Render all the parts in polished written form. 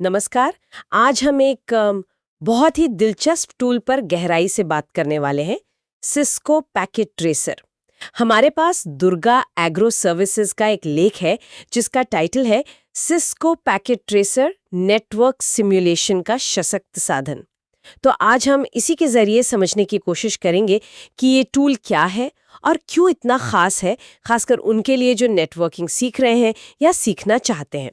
नमस्कार। आज हम एक बहुत ही दिलचस्प टूल पर गहराई से बात करने वाले हैं, सिस्को पैकेट ट्रेसर। हमारे पास दुर्गा एग्रो सर्विसेज का एक लेख है जिसका टाइटल है Cisco packet tracer network simulation का सशक्त साधन। तो आज हम इसी के जरिए समझने की कोशिश करेंगे कि ये टूल क्या है और क्यों इतना खास है, खासकर उनके लिए जो नेटवर्किंग सीख रहे हैं या सीखना चाहते हैं।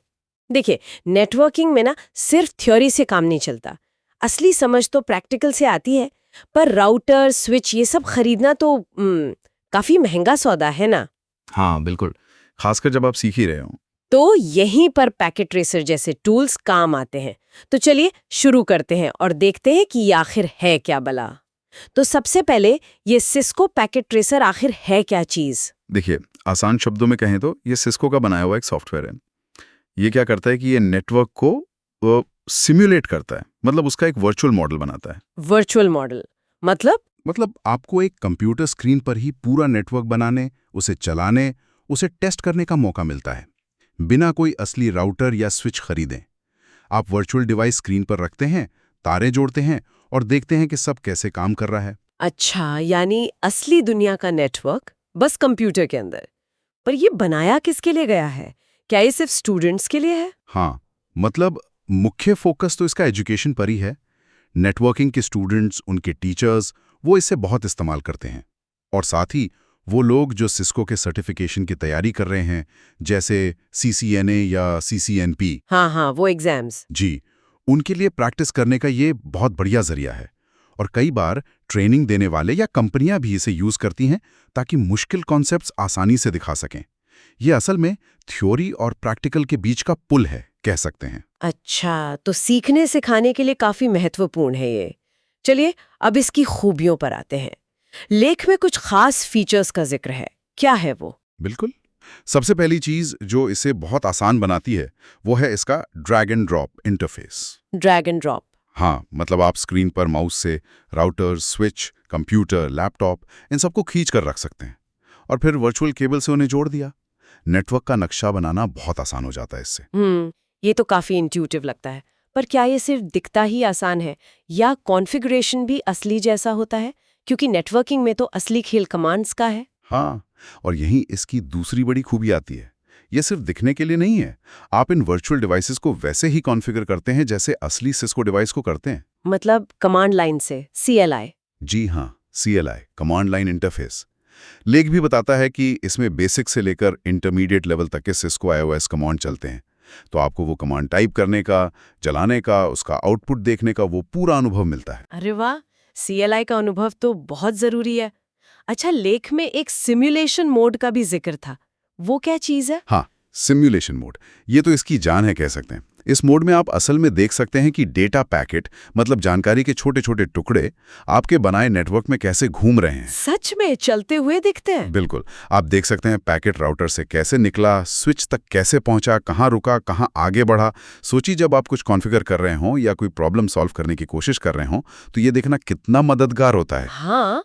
देखिए, नेटवर्किंग में ना सिर्फ थ्योरी से काम नहीं चलता। असली समझ तो प्रैक्टिकल से आती है, पर राउटर स्विच ये सब खरीदना तो काफी महंगा सौदा है ना। हाँ बिल्कुल, खासकर जब आप सीख ही रहे हो। तो यहीं पर पैकेट ट्रेसर जैसे टूल्स काम आते हैं। तो चलिए शुरू करते हैं और देखते हैं कि ये आखिर है क्या भला। तो सबसे पहले ये सिस्को पैकेट ट्रेसर आखिर है क्या चीज? देखिए, आसान शब्दों में कहें तो ये सिस्को का बनाया हुआ एक सॉफ्टवेयर है। ये क्या करता है कि ये नेटवर्क को सिम्युलेट करता है, मतलब उसका एक वर्चुअल मॉडल बनाता है। वर्चुअल मॉडल मतलब आपको एक कंप्यूटर स्क्रीन पर ही पूरा नेटवर्क बनाने, उसे चलाने, उसे टेस्ट करने का मौका मिलता है, बिना कोई असली राउटर या स्विच खरीदें। आप वर्चुअल डिवाइस स्क्रीन पर रखते हैं, तारे जोड़ते हैं और देखते हैं कि सब कैसे काम कर रहा है। अच्छा, यानी असली दुनिया का नेटवर्क बस कंप्यूटर के अंदर। पर ये बनाया किसके लिए गया है? क्या ये सिर्फ स्टूडेंट्स के लिए है? हाँ, मतलब मुख्य फोकस तो इसका एजुकेशन पर ही है। नेटवर्किंग के स्टूडेंट्स, उनके टीचर्स, वो इसे बहुत इस्तेमाल करते हैं। और साथ ही वो लोग जो सिस्को के सर्टिफिकेशन की तैयारी कर रहे हैं, जैसे CCNA या CCNP, हाँ, वो एग्जाम्स। जी, उनके लिए प्रैक्टिस करने का ये बहुत बढ़िया जरिया है। और कई बार ट्रेनिंग देने वाले या कंपनियां भी इसे यूज करती हैं ताकि मुश्किल कॉन्सेप्ट्स आसानी से दिखा सकें। ये असल में थ्योरी और प्रैक्टिकल के बीच का पुल है, कह सकते हैं। अच्छा, तो सीखने सिखाने के लिए काफी महत्वपूर्ण है ये। चलिए अब इसकी खूबियों पर आते हैं। लेख में कुछ खास फीचर्स का जिक्र है, क्या है वो? बिल्कुल। सबसे पहली चीज जो इसे बहुत आसान बनाती है वो है इसका drag and drop interface. Drag and drop? हाँ, मतलब आप स्क्रीन पर माउस से राउटर, स्विच, कंप्यूटर, लैपटॉप, इन सबको खींच कर रख सकते हैं और फिर वर्चुअल केबल से उन्हें जोड़ दिया। नेटवर्क का नक्शा बनाना बहुत आसान हो जाता है इससे। ये तो काफी इंट्यूटिव लगता है। पर क्या ये सिर्फ दिखता ही आसान है या कॉन्फ़िगरेशन भी असली जैसा होता है? क्योंकि नेटवर्किंग में तो असली खेल कमांड्स का है। हाँ, और यहीं इसकी दूसरी बड़ी खूबी आती है। ये सिर्फ दिखने के लिए नहीं है। आप इन वर्चुअल डिवाइसेस को वैसे ही कॉन्फ़िगर करते हैं जैसे असली सिस्को डिवाइस को करते हैं। मतलब कमांड लाइन से, CLI? जी हाँ, CLI, कमांड लाइन इंटरफेस। लेख भी बताता है कि इसमें बेसिक से लेकर इंटरमीडिएट लेवल तक के सिस्को iOS कमांड चलते हैं। तो आपको वो कमांड टाइप करने का, चलाने का, उसका आउटपुट देखने का वो पूरा अनुभव मिलता है। अरे वाह, CLI का अनुभव तो बहुत जरूरी है। अच्छा, लेख में एक सिमुलेशन मोड का भी जिक्र था, वो क्या चीज है? हाँ, सिम्युलेशन मोड, ये तो इसकी जान है, कह सकते हैं। इस मोड में आप असल में देख सकते हैं कि डेटा पैकेट, मतलब जानकारी के छोटे छोटे टुकड़े, आपके बनाए नेटवर्क में कैसे घूम रहे हैं। सच में चलते हुए दिखते हैं? बिल्कुल, आप देख सकते हैं पैकेट राउटर से कैसे निकला, स्विच तक कैसे पहुंचा, कहाँ रुका, कहाँ आगे बढ़ा। सोचिए, जब आप कुछ कॉन्फ़िगर कर रहे हों या कोई प्रॉब्लम सॉल्व करने की कोशिश कर रहे हों, तो ये देखना कितना मददगार होता है। हाँ,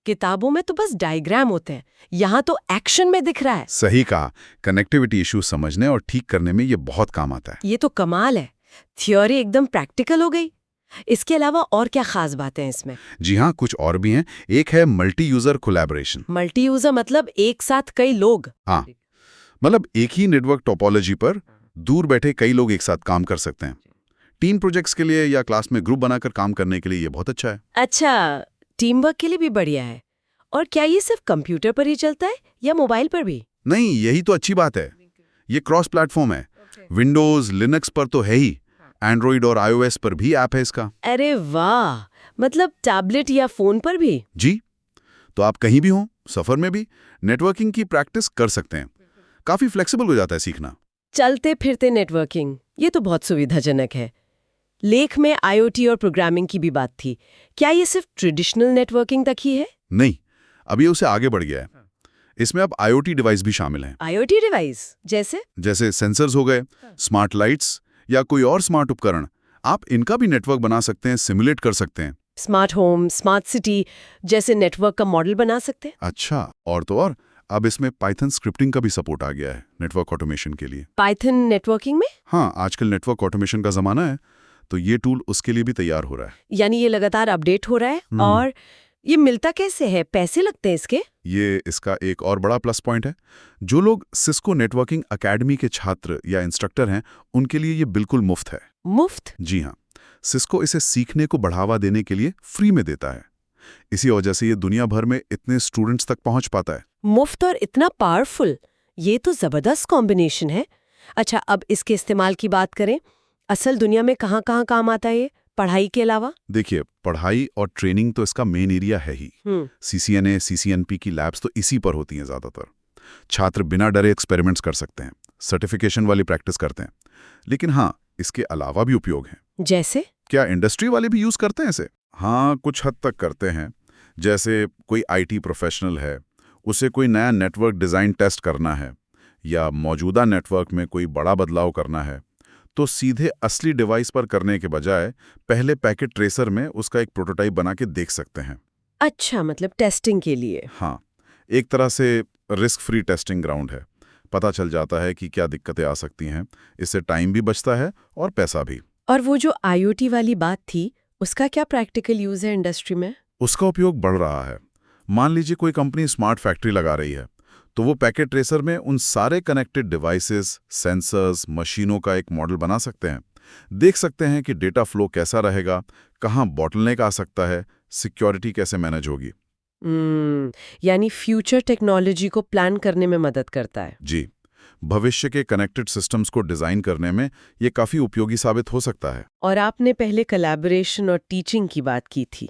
किताबों में तो बस डायग्राम होते हैं, यहाँ तो एक्शन में दिख रहा है। सही कहा, कनेक्टिविटी इश्यू समझने और ठीक करने में ये बहुत काम आता है। ये तो कमाल है, थ्योरी एकदम प्रैक्टिकल हो गई। इसके अलावा और क्या खास बातें हैं इसमें? जी हाँ, कुछ और भी हैं। एक है multi user collaboration. Multi user मतलब एक साथ कई लोग? हाँ, मतलब एक ही नेटवर्क टोपोलॉजी पर दूर बैठे कई लोग एक साथ काम कर सकते हैं। टीम प्रोजेक्ट्स के लिए या क्लास में ग्रुप बनाकर काम करने के लिए ये बहुत अच्छा है। अच्छा, टीम वर्क के लिए भी बढ़िया है। और क्या ये सिर्फ कंप्यूटर पर ही चलता है या मोबाइल पर भी? नहीं, यही तो अच्छी बात है। ये क्रॉस प्लेटफॉर्म है। विंडोज, लिनक्स पर तो है ही, एंड्रॉइड और iOS पर भी ऐप है इसका। अरे वाह, मतलब टैबलेट या फोन पर भी? जी, तो आप कहीं भी हों, सफर में भी नेटवर्किंग की प्रैक्टिस कर सकते हैं। काफी फ्लेक्सिबल हो जाता है सीखना। चलते फिरते नेटवर्किंग, ये तो बहुत सुविधाजनक है। लेख में IoT और प्रोग्रामिंग की भी बात थी। क्या ये सिर्फ ट्रेडिशनल नेटवर्किंग तक ही है? नहीं, अभी उसे आगे बढ़ गया है। इसमें अब IoT डिवाइस भी शामिल हैं। IoT डिवाइस जैसे सेंसर्स हो गए, स्मार्ट लाइट्स या कोई और स्मार्ट उपकरण। आप इनका भी नेटवर्क बना सकते हैं, सिमुलेट कर सकते हैं। स्मार्ट होम, स्मार्ट सिटी जैसे नेटवर्क का मॉडल बना सकते हैं। अच्छा, और तो और अब इसमें पाइथन स्क्रिप्टिंग का भी सपोर्ट आ गया है नेटवर्क ऑटोमेशन के लिए। पाइथन नेटवर्किंग में? हाँ, आजकल नेटवर्क ऑटोमेशन का ज़माना है, तो ये टूल उसके लिए भी तैयार हो रहा है। यानी ये लगातार अपडेट हो रहा है। और ये मिलता कैसे है? पैसे लगते हैं इसके? ये इसका एक और बड़ा प्लस पॉइंट है। जो लोग सिस्को नेटवर्किंग एकेडमी के छात्र या इंस्ट्रक्टर हैं, उनके लिए ये बिल्कुल मुफ्त है। मुफ्त? जी हाँ, सिस्को इसे सीखने को बढ़ावा देने के लिए फ्री में देता है। इसी वजह से ये दुनिया भर में इतने स्टूडेंट्स तक पहुंच पाता है। मुफ्त और इतना पावरफुल, ये तो जबरदस्त कॉम्बिनेशन है। अच्छा, अब इसके इस्तेमाल की बात करें, असल दुनिया में कहाँ कहाँ काम आता है ये, पढ़ाई के अलावा? देखिए, पढ़ाई और ट्रेनिंग तो इसका मेन एरिया है ही। CCNA, CCNP की लैब्स तो इसी पर होती हैं ज़्यादातर। छात्र बिना डरे एक्सपेरिमेंट्स कर सकते हैं, सर्टिफिकेशन वाली प्रैक्टिस करते हैं। लेकिन हाँ, इसके अलावा भी उपयोग हैं। जैसे? क्या इंडस्ट्री वाले भी यूज़ करते हैं इसे? हाँ, कुछ हद तक करते हैं। जैसे कोई IT प्रोफेशनल है, उसे कोई नया नेटवर्क डिज़ाइन टेस्ट करना है या मौजूदा नेटवर्क में कोई बड़ा बदलाव करना है, तो सीधे असली डिवाइस पर करने के बजाय पहले पैकेट ट्रेसर में उसका एक प्रोटोटाइप बना के देख सकते हैं। अच्छा, मतलब टेस्टिंग के लिए? हाँ, एक तरह से रिस्क फ्री टेस्टिंग ग्राउंड है। पता चल जाता है कि क्या दिक्कतें आ सकती हैं। इससे टाइम भी बचता है और पैसा भी। और वो जो IoT वाली बात थी, उसका क्या प्रैक्टिकल यूज है इंडस्ट्री में? उसका उपयोग बढ़ रहा है। मान लीजिए कोई कंपनी स्मार्ट फैक्ट्री लगा रही है, तो वो पैकेट ट्रेसर में उन सारे कनेक्टेड डिवाइसेस, सेंसर्स, मशीनों का एक मॉडल बना सकते हैं। देख सकते हैं कि डेटा फ्लो कैसा रहेगा, कहाँ बॉटलनेक आ सकता है, सिक्योरिटी कैसे मैनेज होगी। यानी फ्यूचर टेक्नोलॉजी को प्लान करने में मदद करता है। जी, भविष्य के कनेक्टेड सिस्टम्स को डिज़ाइन करने में ये काफ़ी उपयोगी साबित हो सकता है। और आपने पहले कोलैबोरेशन और टीचिंग की बात की थी।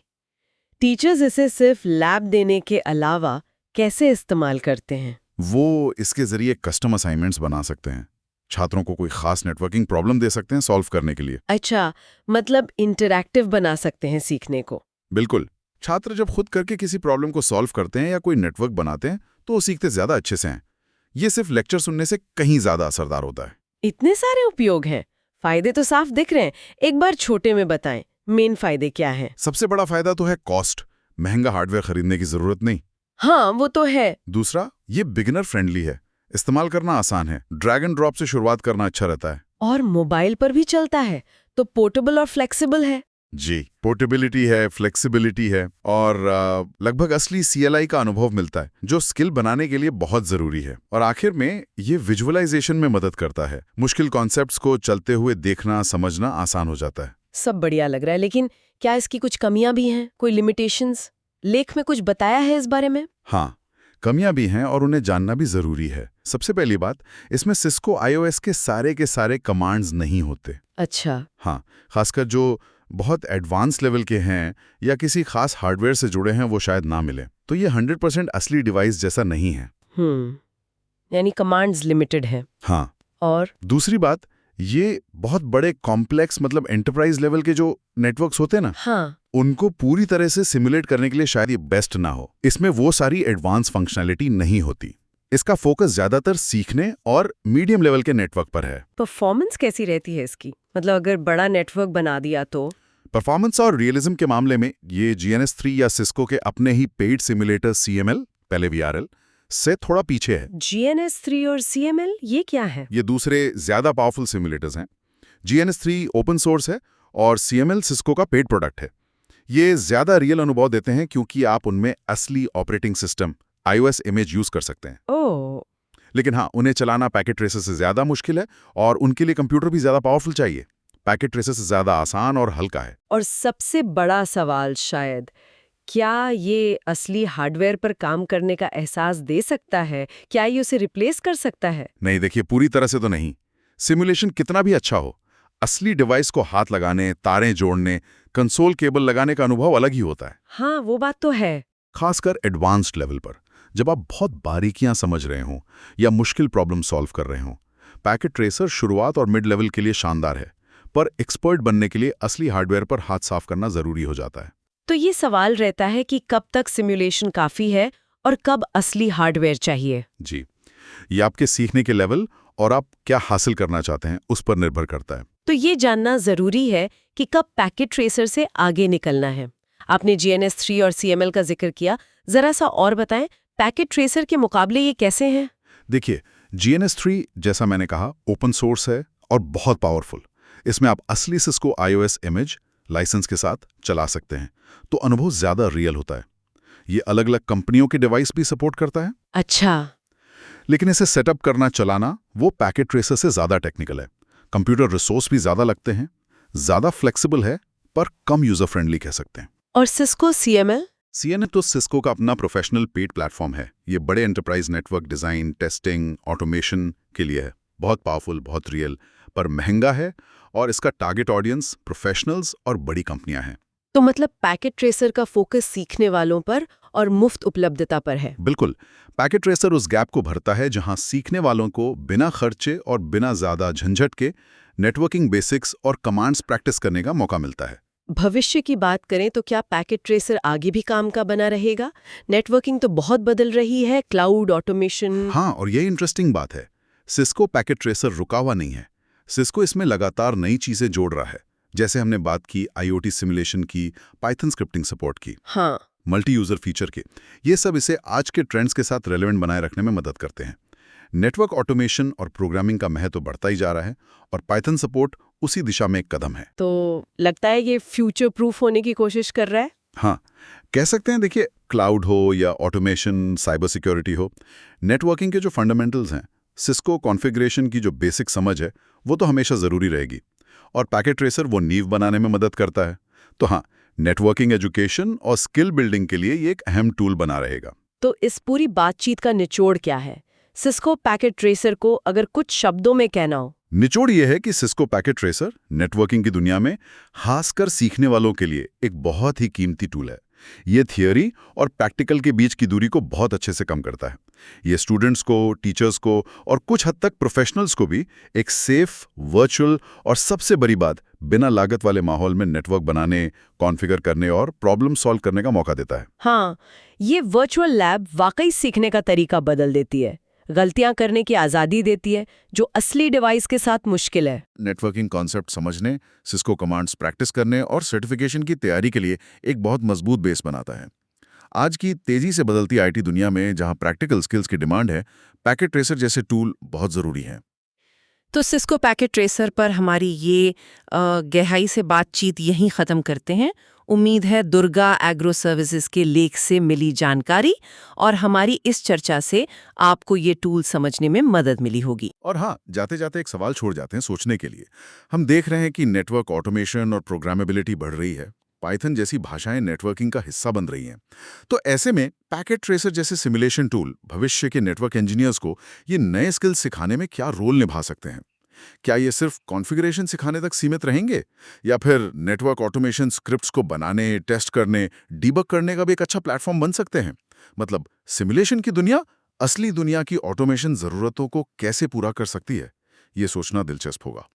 टीचर्स इसे सिर्फ लैब देने के अलावा कैसे इस्तेमाल करते हैं? वो इसके जरिए कस्टम असाइनमेंट्स बना सकते हैं। छात्रों को कोई खास नेटवर्किंग प्रॉब्लम दे सकते हैं सॉल्व करने के लिए। अच्छा, मतलब इंटरैक्टिव बना सकते हैं सीखने को। बिल्कुल। छात्र जब खुद करके किसी प्रॉब्लम को सॉल्व करते हैं या कोई नेटवर्क बनाते हैं, तो वो सीखते ज़्यादा अच्छे से हैं। ये सिर्फ लेक्चर सुनने से कहीं ज़्यादा असरदार होता है। इतने सारे उपयोग हैं, फायदे तो साफ दिख रहे हैं। एक बार छोटे में बताएं, मेन फायदे क्या हैं? सबसे बड़ा फायदा तो है कॉस्ट। महंगा हार्डवेयर खरीदने की ज़रूरत नहीं। हाँ, वो तो है। दूसरा, ये बिगिनर फ्रेंडली है, इस्तेमाल करना आसान है। ड्रैग एंड ड्रॉप से शुरुआत करना अच्छा रहता है। और मोबाइल पर भी चलता है, तो पोर्टेबल और फ्लेक्सिबल है। जी, पोर्टेबिलिटी है, फ्लेक्सिबिलिटी है और लगभग असली CLI का अनुभव मिलता है, जो स्किल बनाने के लिए बहुत ज़रूरी है। और आखिर में ये विजुअलाइजेशन में मदद करता है। मुश्किल कॉन्सेप्ट्स को चलते हुए देखना, समझना आसान हो जाता है। सब बढ़िया लग रहा है, लेकिन क्या इसकी कुछ कमियां भी हैं? कोई लिमिटेशंस लेख में कुछ बताया है इस बारे में? हाँ, कमियां भी हैं और उन्हें जानना भी ज़रूरी है। सबसे पहली बात, इसमें सिस्को iOS के सारे कमांड्स नहीं होते। अच्छा। हाँ, खासकर जो बहुत एडवांस लेवल के हैं या किसी खास हार्डवेयर से जुड़े हैं, वो शायद ना मिले। तो ये 100% असली डिवाइस जैसा नहीं है। यानी कमांड्स लिमिटेड है। हाँ। और दूसरी बात, ये बहुत बड़े कॉम्प्लेक्स मतलब एंटरप्राइज लेवल के जो नेटवर्क्स होते हैं ना, हाँ, उनको पूरी तरह से सिमुलेट करने के लिए शायद ये बेस्ट ना हो। इसमें वो सारी एडवांस फंक्शनैलिटी नहीं होती। इसका फोकस ज्यादातर सीखने और मीडियम लेवल के नेटवर्क पर है। परफॉर्मेंस कैसी रहती है इसकी? मतलब अगर बड़ा नेटवर्क बना दिया तो? परफॉर्मेंस और रियलिज्म के मामले में ये GNS3 या सिस्को के अपने ही पेड सिमुलेटर CML, पहले VRL, से थोड़ा पीछे है। GNS3 और CML ये क्या है? ये दूसरे ज्यादा पावरफुल सिमुलेटर्स हैं। GNS3 ओपन सोर्स है और CML सिस्को का पेड प्रोडक्ट है। ये ज्यादा रियल अनुभव देते हैं क्योंकि आप उनमें असली operating system iOS image use कर सकते हैं। ओह, लेकिन हाँ, उन्हें चलाना पैकेट ट्रेसर से ज्यादा मुश्किल है और उनके लिए कंप्यूटर भी ज्यादा पावरफुल चाहिए। पैकेट ट्रेसर से ज्यादा आसान और हल्का है। और सबसे बड़ा सवाल शायद, क्या ये असली हार्डवेयर पर काम करने का एहसास दे सकता है? क्या ये उसे रिप्लेस कर सकता है? नहीं, देखिए, पूरी तरह से तो नहीं। सिमुलेशन कितना भी अच्छा हो, असली डिवाइस को हाथ लगाने, तारें जोड़ने, कंसोल केबल लगाने का अनुभव अलग ही होता है। हाँ, वो बात तो है। खासकर एडवांस्ड लेवल पर, जब आप बहुत बारीकियां समझ रहे हों या मुश्किल प्रॉब्लम सॉल्व कर रहे हों। पैकेट ट्रेसर शुरुआत और मिड लेवल के लिए शानदार है, पर एक्सपर्ट बनने के लिए असली हार्डवेयर पर हाथ साफ करना जरूरी हो जाता है। तो ये सवाल रहता है कि कब तक सिमुलेशन काफी है और कब असली हार्डवेयर चाहिए? जी, ये आपके सीखने के लेवल और आप क्या हासिल करना चाहते हैं उस पर निर्भर करता है। तो ये जानना जरूरी है कि कब पैकेट ट्रेसर से आगे निकलना है। आपने GNS3 और CML का जिक्र किया, जरा सा और बताएं पैकेट ट्रेसर के मुकाबले ये कैसे हैं? देखिए, GNS3 जैसा मैंने कहा ओपन सोर्स है और बहुत पावरफुल। इसमें आप असली सिस्को iOS इमेज लाइसेंस के साथ चला सकते हैं, तो अनुभव ज़्यादा रियल होता है। ये अलग-अलग कंपनियों के डिवाइस भी सपोर्ट करता है, अच्छा, लेकिन इसे सेटअप करना चलाना वो पैकेट ट्रेसर से ज़्यादा टेक्निकल है। कंप्यूटर रिसोर्स भी ज़्यादा लगते हैं, ज़्यादा फ्लेक्सिबल है पर कम यूज़र फ्रेंडली कह सकते हैं। और सिस्को CML? CNN तो सिस्को का अपना प्रोफेशनल पेड प्लेटफॉर्म है। ये बड़े enterprise network design, testing, automation के लिए है। बहुत पावरफुल, बहुत रियल, पर महंगा है और इसका टारगेट ऑडियंस प्रोफेशनल्स और बड़ी कंपनियां हैं। तो मतलब पैकेट ट्रेसर का फोकस सीखने वालों पर और मुफ्त उपलब्धता पर है। बिल्कुल, पैकेट ट्रेसर उस गैप को भरता है जहां सीखने वालों को बिना खर्चे और बिना ज़्यादा झंझट के नेटवर्किंग बेसिक्स और कमांड्स प्रैक्टिस करने का मौका मिलता है। भविष्य की बात करें तो क्या पैकेट ट्रेसर आगे भी काम का बना रहेगा? नेटवर्किंग तो बहुत बदल रही है, क्लाउड, ऑटोमेशन। हाँ, और ये इंटरेस्टिंग बात है, सिस्को पैकेट ट्रेसर रुका हुआ नहीं है। सिस्को इसमें लगातार नई चीज़ें जोड़ रहा है। जैसे हमने बात की IoT सिमुलेशन की, पाइथन स्क्रिप्टिंग सपोर्ट की, हाँ, मल्टी यूज़र फीचर के। ये सब इसे आज के ट्रेंड्स के साथ रेलेवेंट बनाए रखने में मदद करते हैं। नेटवर्क ऑटोमेशन और प्रोग्रामिंग का महत्व बढ़ता ही जा रहा है और पाइथन सपोर्ट उसी दिशा में एक कदम है। तो लगता है ये फ्यूचर प्रूफ होने की कोशिश कर रहा है। हाँ, कह सकते हैं। देखिए, क्लाउड हो या ऑटोमेशन, साइबर सिक्योरिटी हो, नेटवर्किंग के जो फंडामेंटल्स हैं, सिस्को कॉन्फ़िगरेशन की जो बेसिक समझ है, वो तो हमेशा ज़रूरी रहेगी और पैकेट ट्रेसर वो नींव बनाने में मदद करता है। तो हाँ, नेटवर्किंग एजुकेशन और स्किल बिल्डिंग के लिए ये एक अहम टूल बना रहेगा। तो इस पूरी बातचीत का निचोड़ क्या है? सिस्को पैकेट ट्रेसर को अगर कुछ शब्दों में कहना हो। निचोड़ ये है कि सिस्को पैकेट ट्रेसर नेटवर्किंग की दुनिया में खासकर सीखने वालों के लिए एक बहुत ही कीमती टूल है। ये थियोरी और प्रैक्टिकल के बीच की दूरी को बहुत अच्छे से कम करता है। ये स्टूडेंट्स को, टीचर्स को और कुछ हद तक प्रोफेशनल्स को भी एक सेफ, वर्चुअल और सबसे बड़ी बात, बिना लागत वाले माहौल में नेटवर्क बनाने, कॉन्फ़िगर करने और प्रॉब्लम सॉल्व करने का मौका देता है। हाँ, ये वर्चुअल लैब वाकई सीखने का तरीका बदल देती है, गलतियां करने की आज़ादी देती है, जो असली डिवाइस के साथ मुश्किल है। नेटवर्किंग कॉन्सेप्ट समझने, सिस्को कमांड्स प्रैक्टिस करने और सर्टिफिकेशन की तैयारी के लिए एक बहुत मजबूत बेस बनाता है। आज की तेजी से बदलती IT दुनिया में जहां प्रैक्टिकल स्किल्स की डिमांड है, पैकेट ट्रेसर जैसे टूल बहुत ज़रूरी हैं। तो सिस्को पैकेट ट्रेसर पर हमारी ये गहराई से बातचीत यहीं ख़त्म करते हैं। उम्मीद है दुर्गा एग्रो सर्विसेज के लेख से मिली जानकारी और हमारी इस चर्चा से आपको ये टूल समझने में मदद मिली होगी। और हाँ, जाते जाते एक सवाल छोड़ जाते हैं सोचने के लिए। हम देख रहे हैं कि नेटवर्क ऑटोमेशन और प्रोग्रामेबिलिटी बढ़ रही है। पाइथन जैसी भाषाएं नेटवर्किंग का हिस्सा बन रही हैं। तो ऐसे में पैकेट ट्रेसर जैसे सिमुलेशन टूल भविष्य के नेटवर्क इंजीनियर्स को ये नए स्किल्स सिखाने में क्या रोल निभा सकते हैं? क्या ये सिर्फ कॉन्फ़िगरेशन सिखाने तक सीमित रहेंगे या फिर नेटवर्क ऑटोमेशन स्क्रिप्ट्स को बनाने, टेस्ट करने, डीबग करने का भी एक अच्छा प्लेटफॉर्म बन सकते हैं? मतलब सिमुलेशन की दुनिया असली दुनिया की ऑटोमेशन ज़रूरतों को कैसे पूरा कर सकती है? ये सोचना दिलचस्प होगा।